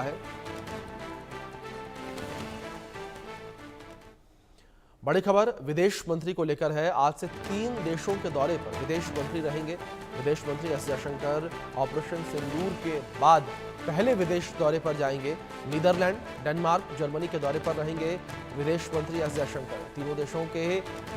है। बड़ी खबर विदेश मंत्री को लेकर है। आज से 3 देशों के दौरे पर विदेश मंत्री रहेंगे। विदेश मंत्री एस जयशंकर ऑपरेशन सिंदूर के बाद पहले विदेश दौरे पर जाएंगे। नीदरलैंड, डेनमार्क, जर्मनी के दौरे पर रहेंगे विदेश मंत्री एस जयशंकर। तीनों देशों के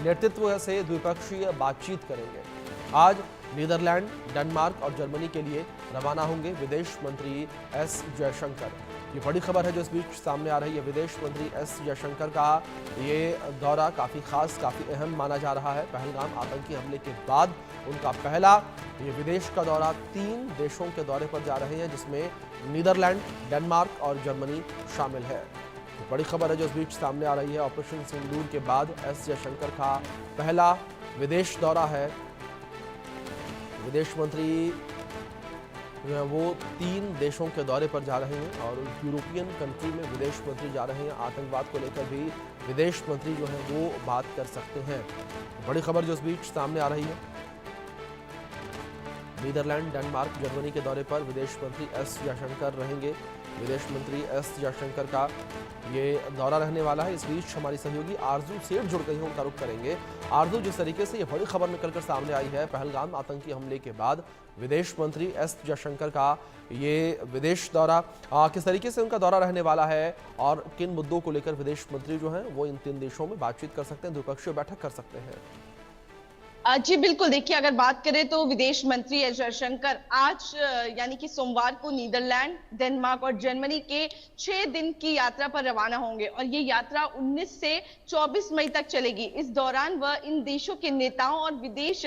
नेतृत्व से द्विपक्षीय बातचीत करेंगे। आज नीदरलैंड, डेनमार्क और जर्मनी के लिए रवाना होंगे विदेश मंत्री एस जयशंकर। ये बड़ी खबर है जो इस बीच सामने आ रही है। विदेश मंत्री एस जयशंकर का ये दौरा काफ़ी खास, काफ़ी अहम माना जा रहा है। पहलगाम आतंकी हमले के बाद उनका पहला ये विदेश का दौरा 3 देशों के दौरे पर जा रहे हैं, जिसमें नीदरलैंड, डेनमार्क और जर्मनी शामिल है। तो बड़ी खबर है जो इस बीच सामने आ रही है। ऑपरेशन सिंदूर के बाद एस जयशंकर का पहला विदेश दौरा है। विदेश मंत्री जो है वो 3 देशों के दौरे पर जा रहे हैं और यूरोपियन कंट्री में विदेश मंत्री जा रहे हैं। आतंकवाद को लेकर भी विदेश मंत्री जो है वो बात कर सकते हैं। बड़ी खबर जो इस बीच सामने आ रही है। नीदरलैंड, डेनमार्क, जर्मनी के दौरे पर विदेश मंत्री एस जयशंकर रहेंगे। विदेश मंत्री एस जयशंकर का ये दौरा रहने वाला है। इस बीच हमारी सहयोगी आरजू सेठ जुड़ गई है, उनका रुख करेंगे। आरजू, जिस तरीके से ये बड़ी खबर निकलकर सामने आई है, पहलगाम आतंकी हमले के बाद विदेश मंत्री एस जयशंकर का ये विदेश दौरा, किस तरीके से उनका दौरा रहने वाला है और किन मुद्दों को लेकर विदेश मंत्री जो हैं वो इन 3 देशों में बातचीत कर सकते हैं, द्विपक्षीय बैठक कर सकते हैं? जी बिल्कुल, देखिए अगर बात करें तो विदेश मंत्री एस जयशंकर आज यानी कि सोमवार को नीदरलैंड, डेनमार्क और जर्मनी के 6 दिन की यात्रा पर रवाना होंगे और ये यात्रा 19 से 24 मई तक चलेगी। इस दौरान वह इन देशों के नेताओं और विदेश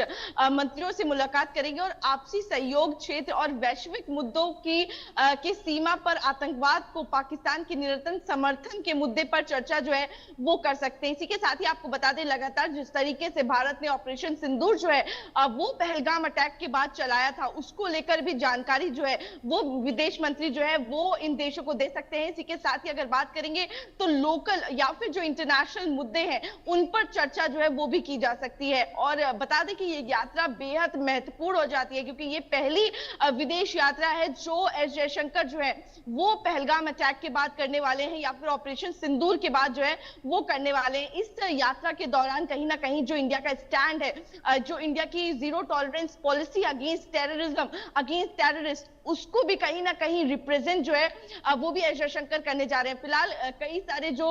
मंत्रियों से मुलाकात करेंगे और आपसी सहयोग, क्षेत्र और वैश्विक मुद्दों की सीमा पर आतंकवाद को पाकिस्तान के निरंतर समर्थन के मुद्दे पर चर्चा जो है वो कर सकते हैं। इसी के साथ ही आपको बता दें, लगातार जिस तरीके से भारत ने ऑपरेशन सिंदूर जो है वो पहलगाम अटैक के बाद चलाया था, उसको लेकर भी जानकारी जो है वो विदेश मंत्री जो है वो इन देशों को दे सकते हैं। इसी के साथ ही अगर बात करेंगे तो लोकल या फिर जो इंटरनेशनल मुद्दे हैं उन पर चर्चा जो है वो भी की जा सकती है। और बता दें कि ये यात्रा बेहद महत्वपूर्ण हो जाती है क्योंकि ये पहली विदेश यात्रा है जो एस जयशंकर जो है वो पहलगाम अटैक के बाद करने वाले हैं या फिर ऑपरेशन सिंदूर के बाद जो है वो करने वाले हैं। इस यात्रा के दौरान कहीं ना कहीं जो इंडिया का स्टैंड है, जो इंडिया की zero tolerance policy against terrorism, against terrorist, उसको भी कहीं ना कहीं रिप्रेजेंट जो है वो भी एस जयशंकर करने जा रहे हैं। फिलहाल कई सारे जो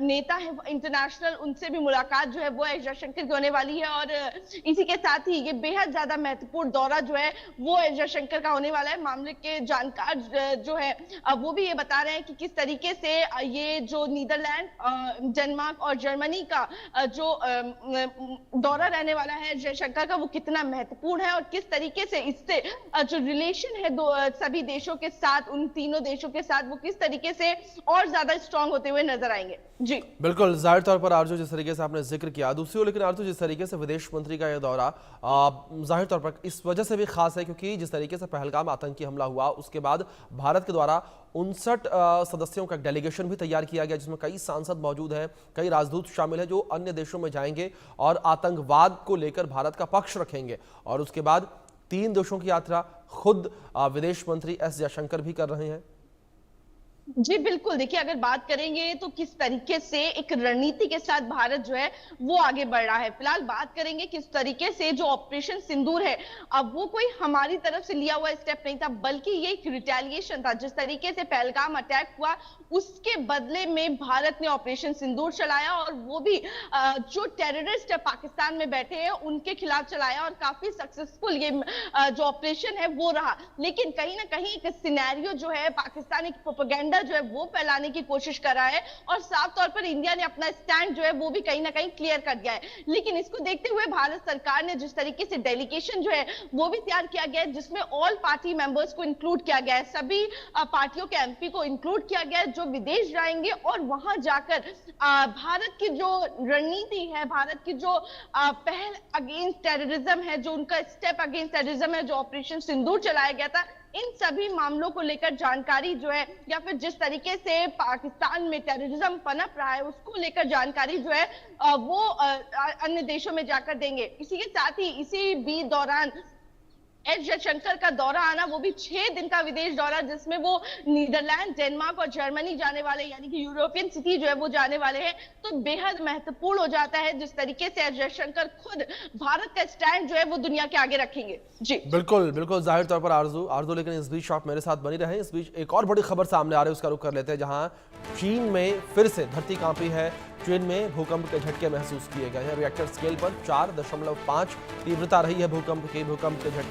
नेता है इंटरनेशनल, उनसे भी मुलाकात जो है वो एस जयशंकर की होने वाली है और इसी के साथ ही ये बेहद ज्यादा महत्वपूर्ण दौरा जो है वो एस जयशंकर का होने वाला है। मामले के जानकार जो है वो भी ये बता रहे हैं कि किस तरीके से ये जो नीदरलैंड, डेनमार्क और जर्मनी का जो दौरा रहने वाला है जयशंकर का वो कितना महत्वपूर्ण है और किस तरीके से इससे जो रिलेशन है सभी देशों के साथ, उन तीनों देशों के साथ, वो किस तरीके से और ज्यादा स्ट्रांग होते हुए नजर आएंगे। जी बिल्कुल, जाहिर तौर पर आरजू जिस तरीके से आपने जिक्र किया दूसरी ओर, लेकिन आरजू जिस तरीके से विदेश मंत्री का यह दौरा जाहिर तौर पर इस वजह से भी खास है क्योंकि जिस तरीके से पहलगाम आतंकी हमला हुआ उसके बाद भारत के द्वारा 59 सदस्यों का डेलीगेशन भी तैयार किया गया, जिसमें कई सांसद मौजूद हैं, कई राजदूत शामिल हैं जो अन्य देशों में जाएंगे और आतंकवाद को लेकर भारत का पक्ष रखेंगे। और उसके बाद 3 देशों की यात्रा खुद विदेश मंत्री एस जयशंकर भी कर रहे हैं। जी बिल्कुल, देखिए अगर बात करेंगे तो किस तरीके से एक रणनीति के साथ भारत जो है वो आगे बढ़ रहा है। फिलहाल बात करेंगे किस तरीके से जो ऑपरेशन सिंदूर है, अब वो कोई हमारी तरफ से लिया हुआ स्टेप नहीं था बल्कि ये एक रिटेलिएशन था। जिस तरीके से पहलगाम अटैक हुआ उसके बदले में भारत ने ऑपरेशन सिंदूर चलाया और वो भी जो टेररिस्ट है पाकिस्तान में बैठे हैं उनके खिलाफ चलाया और काफी सक्सेसफुल ये जो ऑपरेशन है वो रहा। लेकिन कहीं ना कहीं एक सिनेरियो जो है पाकिस्तान एक प्रोपेगेंडा जो है वो फैलाने की कोशिश कर रहा है और साफ तौर पर इंडिया ने अपना स्टैंड जो है वो भी कहीं ना कहीं क्लियर कर दिया है। लेकिन इसको देखते हुए भारत सरकार ने जिस तरीके से डेलीगेशन जो है वो भी तैयार किया गया है, जिसमें ऑल पार्टी मेंबर्स को इंक्लूड किया गया है, सभी पार्टियों के एमपी को इंक्लूड किया गया है जो विदेश जाएंगे और वहां जाकर भारत की जो रणनीति है, भारत की जो पहल अगेंस्ट टेररिज्म है, जो उनका स्टेप अगेंस्ट टेररिज्म है, जो ऑपरेशन सिंदूर चलाया गया था, इन सभी मामलों को लेकर जानकारी जो है या फिर जिस तरीके से पाकिस्तान में टेररिज्म पनप रहा है उसको लेकर जानकारी जो है वो अन्य देशों में जाकर देंगे। इसी के साथ ही इसी भी दौरान एस जयशंकर का दौरा आना, वो भी 6 दिन का विदेश दौरा, जिसमें वो नीदरलैंड, डेनमार्क और जर्मनी जाने वाले, यानी कि यूरोपियन सिटी जो है वो जाने वाले हैं। तो बेहद महत्वपूर्ण हो जाता है जिस तरीके से एस जयशंकर खुद भारत का स्टैंड जो है वो दुनिया के आगे रखेंगे। जी बिल्कुल बिल्कुल, जाहिर तौर पर आरजू आरजू, लेकिन इस बीच आप मेरे साथ बनी रहे। इस बीच एक और बड़ी खबर सामने आ रही है, उसका रुख कर लेते हैं, जहां चीन में फिर से धरती कांपी है। चीन में भूकंप के झटके महसूस किए गए हैं। रिएक्टर स्केल पर 4.5 तीव्रता रही है भूकंप के झटके